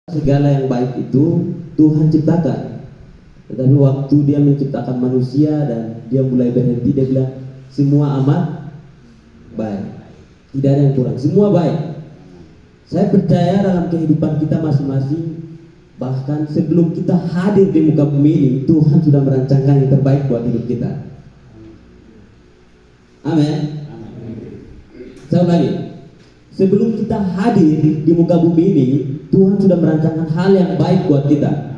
Segala yang baik itu Tuhan ciptakan. Tetapi waktu dia menciptakan manusia dan dia mulai berhenti, dia bilang semua amat baik, tidak ada yang kurang, semua baik. Saya percaya dalam kehidupan kita masing-masing, bahkan sebelum kita hadir di muka bumi ini, Tuhan sudah merancangkan yang terbaik buat hidup kita. Amin. Saya ulangi, sebelum kita hadir di muka bumi ini, Tuhan sudah merancangkan hal yang baik buat kita.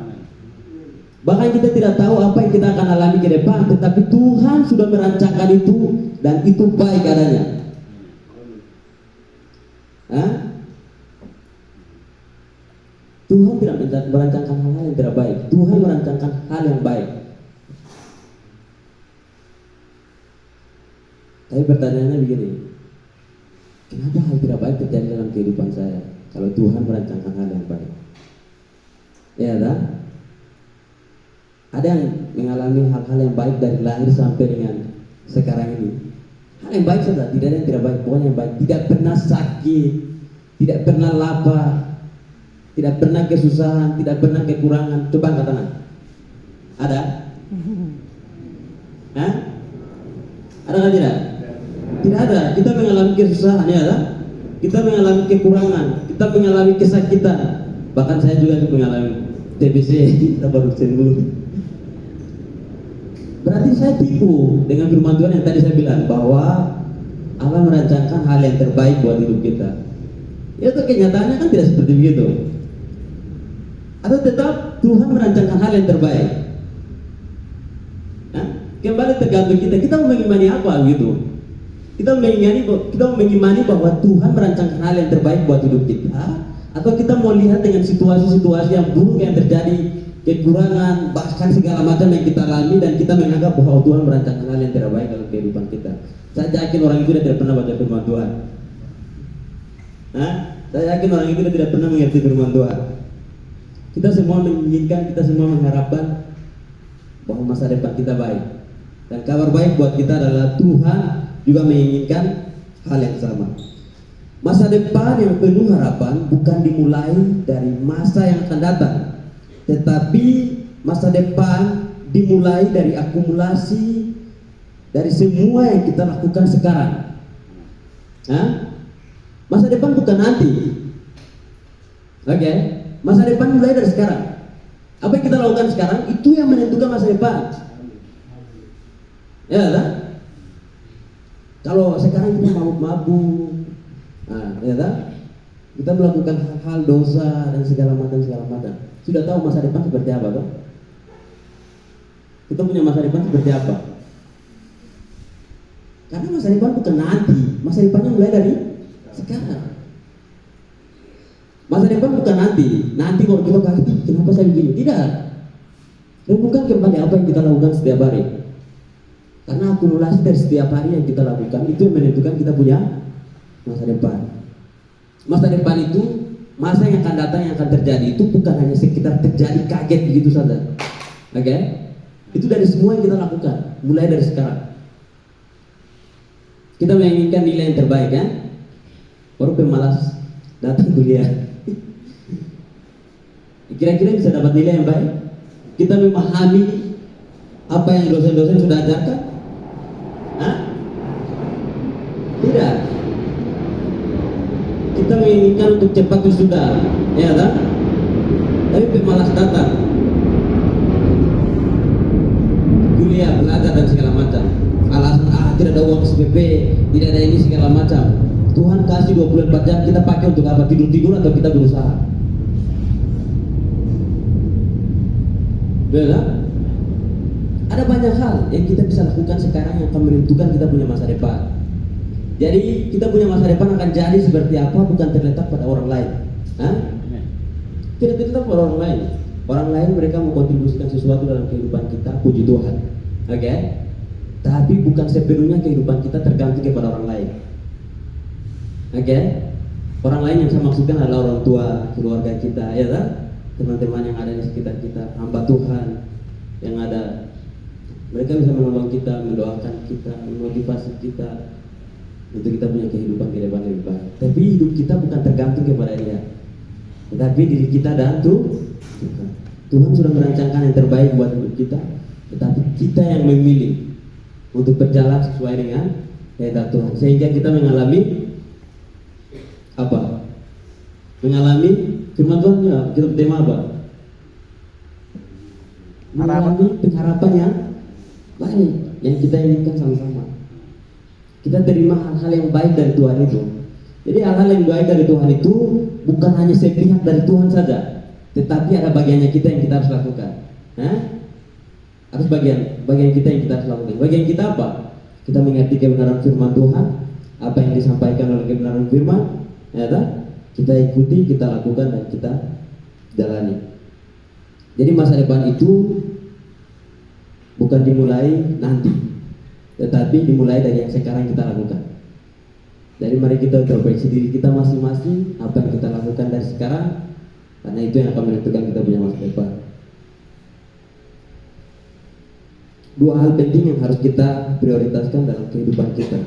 Bahkan kita tidak tahu apa yang kita akan alami ke depan, tetapi Tuhan sudah merancangkan itu dan itu baik adanya. Hah? Tuhan tidak merancangkan hal-hal yang tidak baik. Tuhan merancangkan hal yang baik. Tapi pertanyaannya begini, kenapa hal tidak baik terjadi dalam kehidupan saya kalau Tuhan merancangkan hal yang baik? Ya tak? Ada yang mengalami hal-hal yang baik dari lahir sampai dengan sekarang ini. Hal yang baik saja, tidak ada yang tidak baik. Pokoknya yang baik. Tidak pernah sakit, tidak pernah lapar, tidak pernah kesusahan, tidak pernah kekurangan. Coba angkat tangan. Ada? Hah? Ada kan tidak? Tidak ada. Kita mengalami kesusahan, ya tak? Kita mengalami kekurangan, kita mengalami kesakitan. Bahkan saya juga mengalami TBC, kita baru sembuh. Berarti saya tipu dengan firman Tuhan yang tadi saya bilang bahwa Allah merancangkan hal yang terbaik buat hidup kita. Ya itu kenyataannya kan tidak seperti begitu. Atau tetap Tuhan merancangkan hal yang terbaik. Nah, kembali tergantung kita. Kita mau mengimani apa gitu? Kita mau mengimani bahwa Tuhan merancangkan hal yang terbaik buat hidup kita, atau kita mau lihat dengan situasi-situasi yang buruk yang terjadi, kekurangan, bahkan segala macam yang kita alami, dan kita menganggap bahwa Tuhan merancangkan hal yang tidak baik dalam kehidupan kita. Saya yakin orang itu tidak pernah baca firman Tuhan. Saya yakin orang itu tidak pernah mengerti firman Tuhan. Kita semua menginginkan, kita semua mengharapkan bahwa masa depan kita baik. Dan kabar baik buat kita adalah Tuhan juga menginginkan hal yang sama. Masa depan yang penuh harapan bukan dimulai dari masa yang akan datang, tetapi masa depan dimulai dari akumulasi dari semua yang kita lakukan sekarang. Masa depan bukan nanti. Oke? Masa depan mulai dari sekarang. Apa yang kita lakukan sekarang itu yang menentukan masa depan. Ya kan? Kalau sekarang kita mabuk-mabuk, ya kan? Kita melakukan hal-hal dosa dan segala macam. Sudah tahu masa depan seperti apa, toh? Kita punya masa depan seperti apa? Karena masa depan bukan nanti, masa depannya mulai dari sekarang. Masa depan bukan nanti kalau kita kaget, kenapa saya begini? Tidak. Bukan kembali apa yang kita lakukan setiap hari. Karena akumulasi dari setiap hari yang kita lakukan itu yang menentukan kita punya masa depan. Masa depan itu, masa yang akan datang, yang akan terjadi itu bukan hanya sekitar terjadi kaget begitu saja. Oke? Itu dari semua yang kita lakukan, mulai dari sekarang. Kita menginginkan nilai yang terbaik, kan? Baru pemalas datang kuliah. Kira-kira bisa dapat nilai yang baik? Kita memahami apa yang dosen-dosen sudah ajarkan? Tidak. Kita menginginkan untuk cepat wisuda, ya kan? Tapi pemalas datang, kuliah, belajar dan segala macam. Alasan tidak ada uang SPP, tidak ada ini segala macam. Tuhan kasih 24 jam, kita pakai untuk apa? Tidur-tidur atau kita berusaha? Betul? Ada banyak hal yang kita bisa lakukan sekarang yang akan menentukan kita punya masa depan. Jadi kita punya masa depan akan jadi seperti apa bukan terletak pada orang lain. Tidak terletak pada orang lain. Orang lain mereka mengkontribusikan sesuatu dalam kehidupan kita, puji Tuhan. Oke? Tapi bukan sepenuhnya kehidupan kita tergantung kepada orang lain. Oke? Orang lain yang saya maksudkan adalah orang tua, keluarga kita, ya kan? Teman-teman yang ada di sekitar kita, hamba Tuhan yang ada. Mereka bisa menolong kita, mendoakan kita, memotivasi kita untuk kita punya kehidupan ke depan lebih baik. Tapi hidup kita bukan tergantung kepada dia. tetapi diri kita dan Tuhan. Tuhan sudah merancangkan yang terbaik buat hidup kita, tetapi kita yang memilih untuk berjalan sesuai dengan kehendak Tuhan, sehingga kita mengalami apa? Mengalami firman Tuhan ya. Kita tema apa? Mengalami pengharapan yang baik yang kita inginkan sama-sama. Kita terima hal-hal yang baik dari Tuhan itu. Jadi hal-hal yang baik dari Tuhan itu bukan hanya sepihak dari Tuhan saja, tetapi ada bagiannya kita yang kita harus lakukan. Harus bagian kita yang kita harus lakukan. Bagian kita apa? Kita mengerti kebenaran firman Tuhan, apa yang disampaikan oleh kebenaran firman, ya kan? Kita ikuti, kita lakukan, dan kita jalani. Jadi masa depan itu bukan dimulai nanti, tetapi dimulai dari yang sekarang kita lakukan. Jadi mari kita introspeksi diri kita masing-masing, apa yang kita lakukan dari sekarang, karena itu yang akan menentukan kita punya masa depan. Dua hal penting yang harus kita prioritaskan dalam kehidupan kita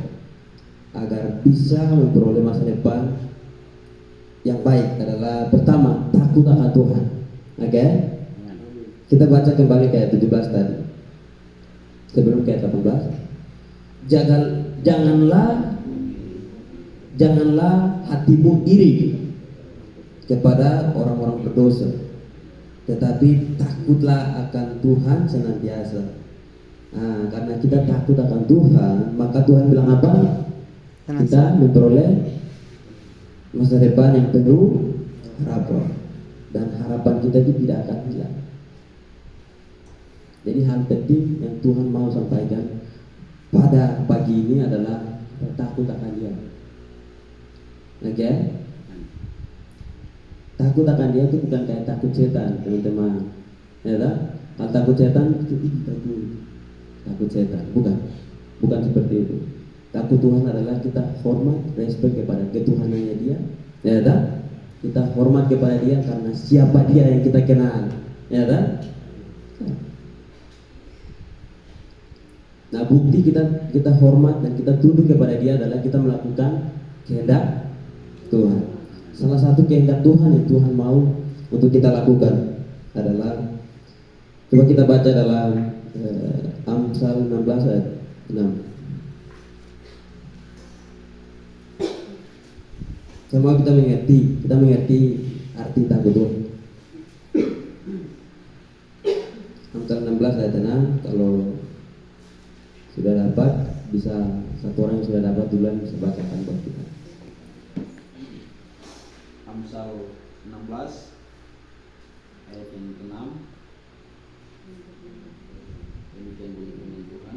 agar bisa memperoleh masa depan yang baik adalah pertama, takut akan Tuhan. Oke? Kita baca kembali ke ayat 17 tadi. Sebelum ke ayat 18. Janganlah hatimu iri kepada orang-orang berdosa, tetapi takutlah akan Tuhan senantiasa. Karena kita takut akan Tuhan, maka Tuhan bilang apa? Kita memperoleh masa depan yang penuh harapan, dan harapan kita itu tidak akan hilang. Jadi hal penting yang Tuhan mau sampaikan pada pagi ini adalah takut akan Dia. Oke? Takut akan Dia itu bukan kayak takut setan, teman-teman. Ya tak? Kalau takut setan itu takut setan, bukan seperti itu. Takut Tuhan adalah kita hormat, respect kepada ketuhanannya Dia, ya tak? Kita hormat kepada Dia karena siapa Dia yang kita kenal, ya tak? Nah, bukti kita hormat dan kita tunduk kepada Dia adalah kita melakukan kehendak Tuhan. Salah satu kehendak Tuhan yang Tuhan mau untuk kita lakukan adalah, coba kita baca dalam Amsal 16 ayat 6. Semua kita mengerti arti takut Tuhan. Amsal 16 ayat 6. Kalau sudah dapat, bisa satu orang yang sudah dapat duluan bisa bacakan buat kita. Amsal 16 ayat yang ke-6. Demikian bunyi firman Tuhan.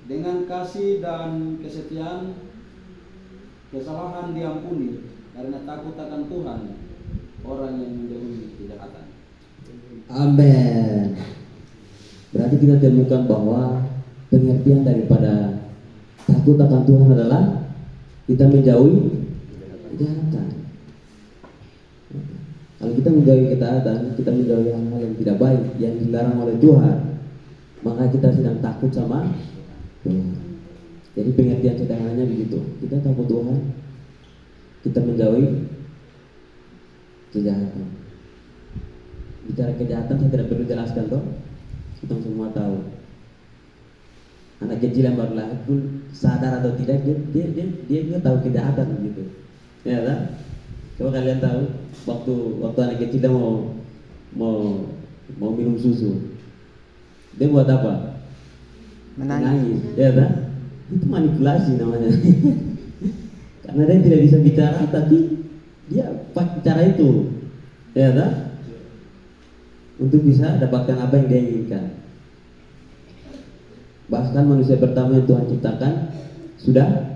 Dengan kasih dan kesetiaan kesalahan diampuni, karena takut akan Tuhan orang yang menjauhi kejahatan. Amin. Berarti kita temukan bahwa pengertian daripada takut akan Tuhan adalah kita menjauhi kejahatan. Kalau kita menjauhi kejahatan, kita menjauhi hal-hal yang tidak baik, yang dilarang oleh Tuhan, maka kita sedang takut sama Tuhan. Jadi pengertian sederhananya begitu. Kita takut Tuhan, kita menjauhi kejahatan. Bicara kejahatan saya tidak perlu jelaskan toh, kita semua tahu. Anak kecil yang baru lahir pun sadar atau tidak dia tahu kejahatan begitu. Ya kan? Coba kalian tahu waktu anak kecil dia mau minum susu, dia buat apa? Menangis. Ya kan? Itu manipulasi namanya. Karena dia tidak bisa bicara, tapi dia pakai cara itu, ya kan? Untuk bisa dapatkan apa yang dia inginkan. Bahkan manusia pertama yang Tuhan ciptakan sudah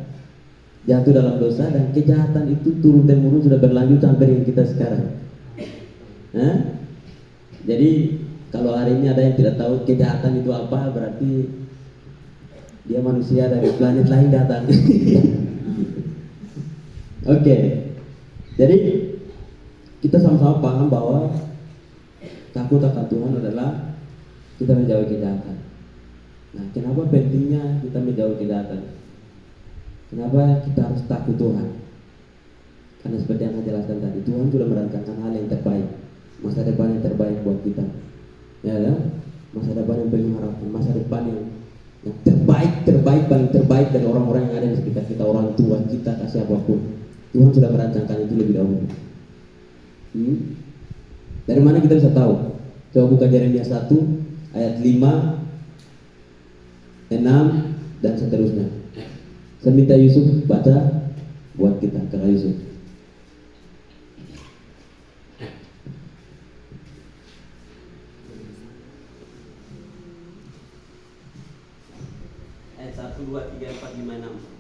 jatuh dalam dosa, dan kejahatan itu turun temurun sudah berlanjut sampai dengan kita sekarang. Jadi kalau hari ini ada yang tidak tahu kejahatan itu apa, berarti dia manusia dari planet lain datang. Oke. Jadi kita sama-sama paham bahwa takut akan Tuhan adalah kita menjauhi kejahatan. Nah, kenapa pentingnya kita menjauhi kejahatan? Kenapa kita harus takut Tuhan? Karena seperti yang saya jelaskan tadi, Tuhan sudah merancangkan hal yang terbaik, masa depan yang terbaik buat kita, ya kan? Masa depan yang penuh harapan, masa depan yang terbaik, paling terbaik dari orang-orang yang ada di sekitar kita, orang tua kita, kasih apapun. Tuhan sudah merancangkan itu lebih dahulu. Dari mana kita bisa tahu? Coba buka Yeremia 1 ayat 5, 6 dan seterusnya. Saya minta Yusuf baca buat kita, Kakak Yusuf. Ayat 1, 2, 3, 4, 5, 6.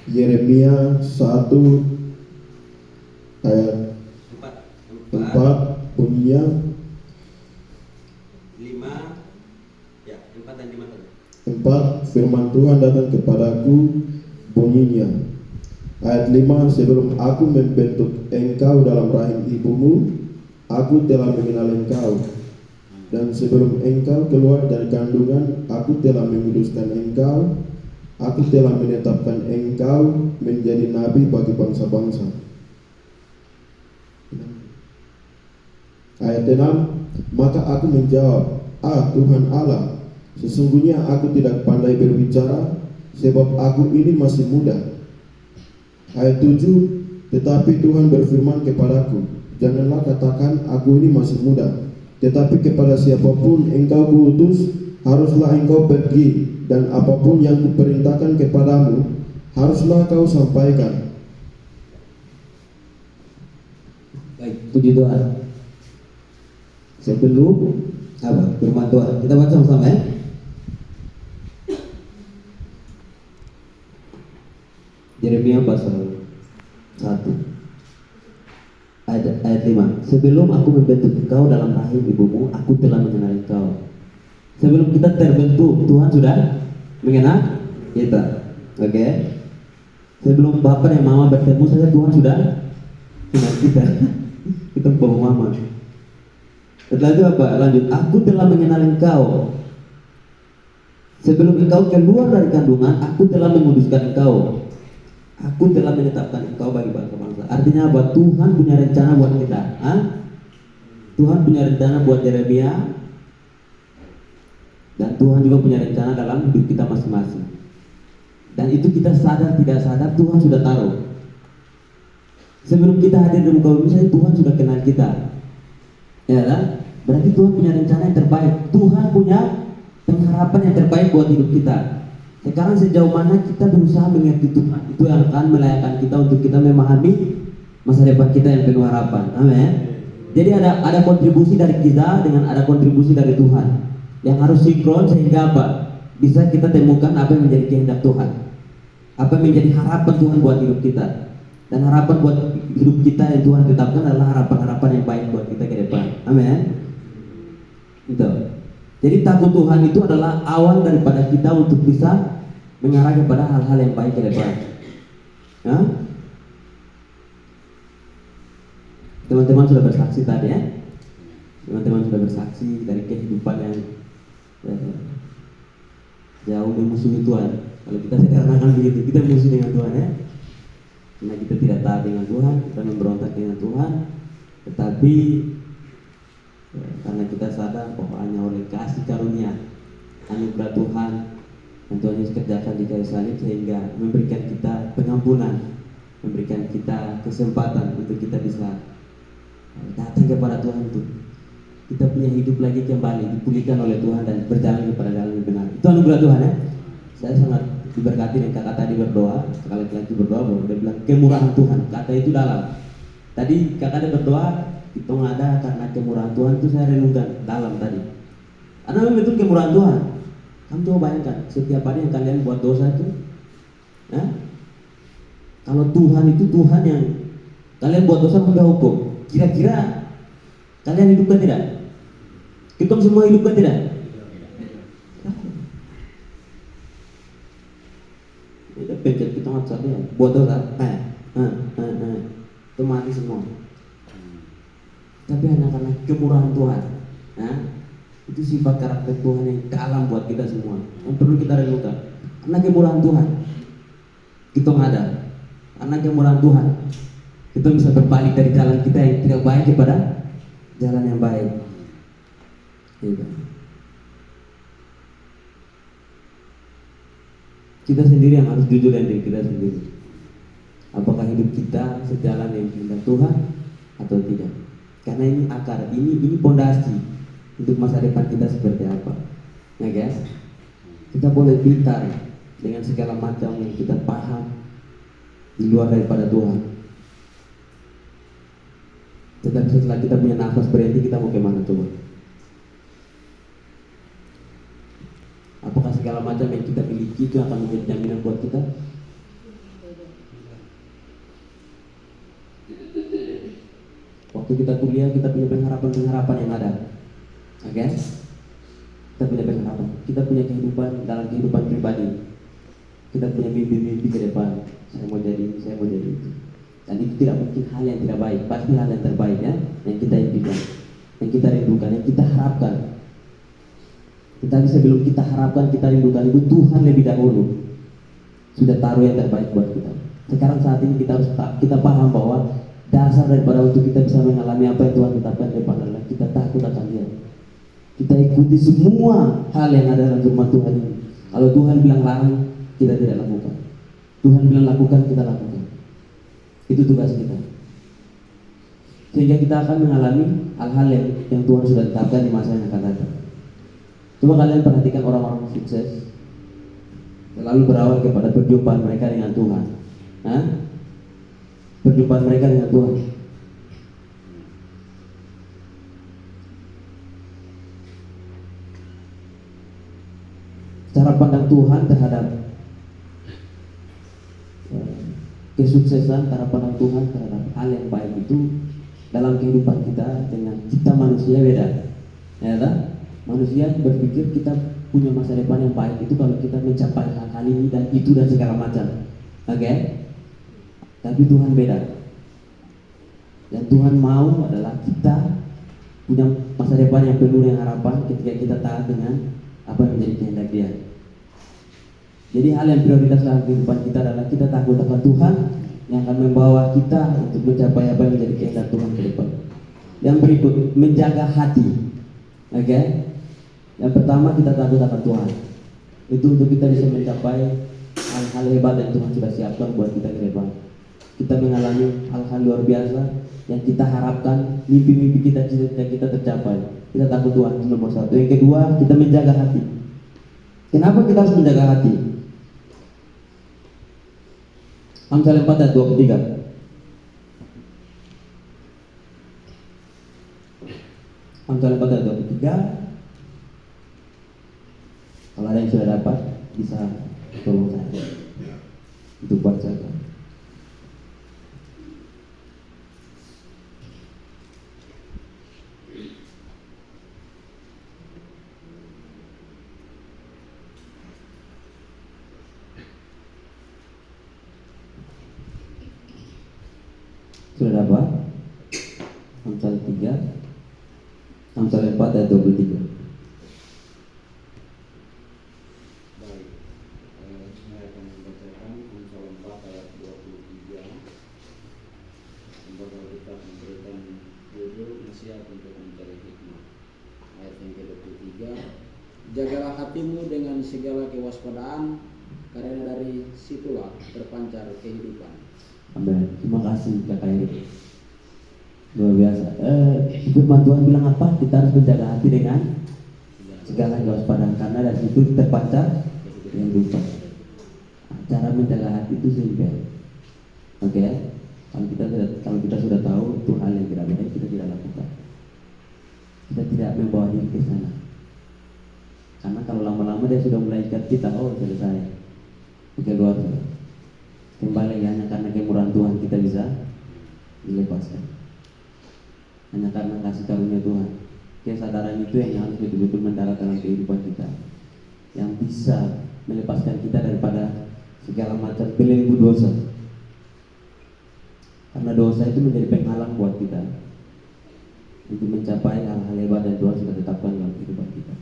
Yeremia 1 ayat 4 bunyinya 5, ya 4 dan 5 saja. 4 firman Tuhan datang kepadaku bunyinya. Ayat 5, sebelum aku membentuk engkau dalam rahim ibumu, aku telah mengenal engkau. Dan sebelum engkau keluar dari kandungan, aku telah menguduskan engkau. Aku telah menetapkan engkau menjadi nabi bagi bangsa-bangsa. Ayat 6, maka aku menjawab, Tuhan Allah, sesungguhnya aku tidak pandai berbicara, sebab aku ini masih muda. Ayat 7, tetapi Tuhan berfirman kepadaku, janganlah katakan aku ini masih muda, tetapi kepada siapapun engkau kuutus, haruslah engkau pergi, dan apapun yang kuperintahkan kepadamu, haruslah kau sampaikan. Baik, puji Tuhan. Sebelum apa? Firman Tuhan. Kita baca sama-sama ya. Yeremia pasal 1 ayat 5. Sebelum aku membentuk engkau dalam rahim ibumu, aku telah mengenal engkau. Sebelum kita terbentuk, Tuhan sudah mengenal kita. Oke. Sebelum bapak dan mama bertemu saja, Tuhan sudah mengenal kita. Kita bawa mama. Setelah itu apa? Lanjut. Aku telah mengenal engkau. Sebelum engkau keluar dari kandungan, aku telah menguduskan engkau. Aku telah menetapkan engkau bagi bangsa-bangsa. Artinya apa? Tuhan punya rencana buat kita. Tuhan punya rencana buat Yeremia, dan Tuhan juga punya rencana dalam hidup kita masing-masing. Dan itu kita sadar tidak sadar, Tuhan sudah taruh. Sebelum kita hadir di muka bumi, Tuhan sudah kenal kita. Ya kan? Berarti Tuhan punya rencana yang terbaik. Tuhan punya pengharapan yang terbaik buat hidup kita. Sekarang sejauh mana kita berusaha mengerti Tuhan, itu yang akan melayakkan kita untuk kita memahami masa depan kita yang penuh harapan. Amin. Jadi ada kontribusi dari kita dengan ada kontribusi dari Tuhan yang harus sinkron, sehingga apa? Bisa kita temukan apa yang menjadi kehendak Tuhan, apa yang menjadi harapan Tuhan buat hidup kita. Dan harapan buat hidup kita yang Tuhan tetapkan adalah harapan-harapan yang baik buat kita ke depan. Amin. Gitu. Jadi takut Tuhan itu adalah awal daripada kita untuk bisa mengarah kepada hal-hal yang baik ke depan. Ya? Teman-teman sudah bersaksi tadi ya. Teman-teman sudah bersaksi dari kehidupan yang jauh memusuhi Tuhan. Kalau kita sederhanakan begitu, kita musuh dengan Tuhan ya. Karena kita tidak taat dengan Tuhan, kita memberontak dengan Tuhan. Tetapi karena kita sadar bahwa hanya oleh kasih karunia, anugerah Tuhan yang Tuhan Yesus kerjakan di kayu salib, sehingga memberikan kita pengampunan, memberikan kita kesempatan untuk kita bisa datang kepada Tuhan, untuk kita punya hidup lagi kembali, dipulihkan oleh Tuhan dan berjalan kepada jalan yang benar. Itu anugerah Tuhan ya. Saya sangat diberkati dengan kakak tadi berdoa, sekali lagi berdoa bahwa dia bilang kemurahan Tuhan, kata itu dalam. Tadi kakak dia berdoa, itu ada karena kemurahan Tuhan, itu saya renungkan dalam tadi. Karena memang itu kemurahan Tuhan. Kamu coba bayangkan, setiap hari yang kalian buat dosa itu, ya? Kalau Tuhan itu Tuhan yang kalian buat dosa sampai hukum, kira-kira kalian hidupkan tidak? Kita semua hidupkan tidak? Kita pencet kita nggak saja buat dosa, itu mati semua. Tapi hanya karena kemurahan Tuhan, nah, itu sifat karakter Tuhan yang dalam buat kita semua, yang perlu kita renungkan. Karena kemurahan Tuhan, kita ada anak kemurahan Tuhan, kita bisa berbalik dari jalan kita yang tidak baik kepada jalan yang baik. Gitu. Kita sendiri yang harus jujur dengan diri kita sendiri. Apakah hidup kita sejalan dengan kehendak Tuhan atau tidak? Karena ini akar, ini pondasi untuk masa depan kita seperti apa. Ya guys, kita boleh pintar dengan segala macam yang kita paham di luar daripada Tuhan. Tetapi setelah kita punya nafas berhenti, kita mau kemana coba? Apakah segala macam yang kita miliki itu akan menjadi jaminan buat kita? Waktu kita kuliah, kita punya pengharapan yang ada. Oke? Kita punya pengharapan. Kita punya kehidupan dalam kehidupan pribadi. Kita punya mimpi-mimpi ke depan. Saya mau jadi ini, saya mau jadi itu. Dan itu tidak mungkin hal yang tidak baik. Pasti hal yang terbaik ya, yang kita impikan, yang kita rindukan, yang kita harapkan. Tetapi sebelum kita harapkan, kita rindukan itu Tuhan lebih dahulu sudah taruh yang terbaik buat kita. Sekarang saat ini kita paham bahwa dasar daripada untuk kita bisa mengalami apa yang Tuhan tetapkan di depan adalah kita takut akan Dia. Kita ikuti semua hal yang ada dalam firman Tuhan ini. Kalau Tuhan bilang larang, kita tidak lakukan. Tuhan bilang lakukan, kita lakukan. Itu tugas kita. Sehingga kita akan mengalami hal-hal yang Tuhan sudah tetapkan di masa yang akan datang. Coba kalian perhatikan orang-orang sukses, selalu berawal kepada perjumpaan mereka dengan Tuhan. Perjumpaan mereka dengan Tuhan. Cara pandang Tuhan terhadap kesuksesan, cara pandang Tuhan terhadap hal yang baik itu dalam kehidupan kita dengan kita manusia beda. Ya tak? Manusia berpikir kita punya masa depan yang baik itu kalau kita mencapai hal-hal ini dan itu dan segala macam. Oke? Tapi Tuhan beda. Dan Tuhan mau adalah kita punya masa depan yang penuh dengan harapan ketika kita taat dengan apa yang menjadi kehendak Dia. Jadi hal yang prioritas dalam kehidupan kita adalah kita takut akan Tuhan yang akan membawa kita untuk mencapai apa yang menjadi kehendak Tuhan ke depan. Yang berikut, menjaga hati. Oke? Yang pertama, kita takut akan Tuhan. Itu untuk kita bisa mencapai hal-hal hebat yang Tuhan sudah siapkan buat kita ke depan. Kita mengalami hal-hal luar biasa yang kita harapkan, mimpi-mimpi kita, cita-cita kita tercapai. Kita takut Tuhan, itu nomor satu. Yang kedua, kita menjaga hati. Kenapa kita harus menjaga hati? Amsal 4 ayat 23. Amsal 4 ayat 23. Kalau ada yang sudah dapat, bisa tolong saya untuk bacakan. Sudah dapat? Amsal 3, Amsal 4 ayat 23. Baik, saya akan membacakan Amsal 4 ayat 23. Membaca kita memberikan judul nasihat untuk mencari hikmah. Ayat yang ke-23. Jagalah hatimu dengan segala kewaspadaan, karena dari situlah terpancar kehidupan. Amin. Terima kasih Kakak Erik. Luar biasa. Firman Tuhan bilang apa? Kita harus menjaga hati dengan segala kewaspadaan, karena dari situ terpancar kehidupan. Cara menjaga hati itu simpel. Oke? Kalau kita sudah tahu itu hal yang tidak baik, kita tidak lakukan. Kita tidak membawa diri ke sana. Karena kalau lama-lama dia sudah mulai ikat kita, oh selesai. Oke, luar biasa. Kembali hanya karena kemurahan Tuhan kita bisa dilepaskan. Hanya karena kasih karunia Tuhan. Kesadaran itu yang harus betul-betul mendarat dalam kehidupan kita, yang bisa melepaskan kita daripada segala macam belenggu dosa. Karena dosa itu menjadi penghalang buat kita untuk mencapai hal-hal hebat yang Tuhan sudah tetapkan dalam kehidupan kita.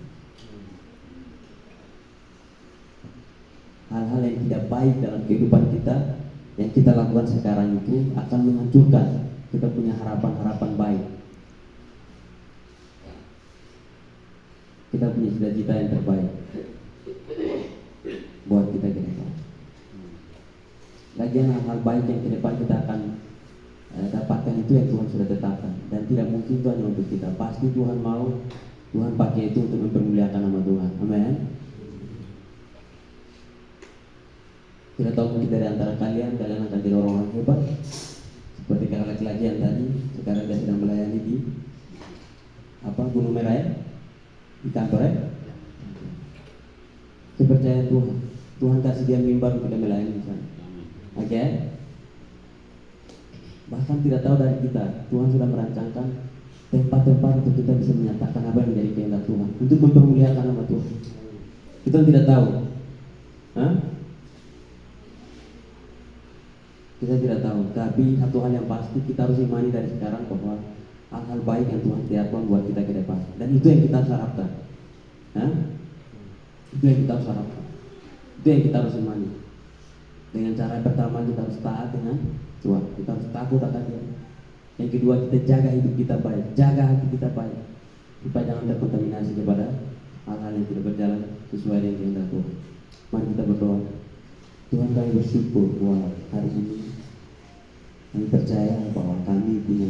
Hal-hal yang tidak tidak baik dalam kehidupan kita, yang kita lakukan sekarang itu akan menghancurkan kita punya harapan-harapan baik. Kita punya cita-cita yang terbaik buat kita ke depan. Lagian hal-hal baik yang ke depan kita akan dapatkan itu yang Tuhan sudah tetapkan, dan tidak mungkin itu hanya untuk kita. Pasti Tuhan mau, Tuhan pakai itu untuk mempermuliakan nama Tuhan. Amin. Tidak tahu mungkin dari antara kalian akan jadi orang-orang hebat seperti kakak laki-laki yang tadi sekarang dia sedang melayani di Gunung Merah ya, di kantor ya. Kepercayaan Tuhan kasih dia mimbar untuk dia melayani di sana. Oke? Bahkan tidak tahu dari kita, Tuhan sudah merancangkan tempat-tempat untuk kita bisa menyatakan apa yang menjadi kehendak Tuhan, untuk mempermuliakan nama Tuhan. Kita tidak tahu. Hah? Kita tidak tahu, tapi satu hal yang pasti kita harus imani dari sekarang bahwa hal-hal baik yang Tuhan siapkan buat kita ke depan, dan itu yang kita harus harapkan. Hah? Itu yang kita harus harapkan, itu yang kita harus imani. Dengan cara pertama kita harus taat dengan Tuhan, kita harus takut akan Dia. Yang kedua, kita jaga hidup kita baik, jaga hati kita baik, supaya jangan terkontaminasi kepada hal-hal yang tidak berjalan sesuai dengan kehendak Tuhan. Mari kita berdoa. Tuhan, kami bersyukur bahwa hari ini kami percaya bahwa kami punya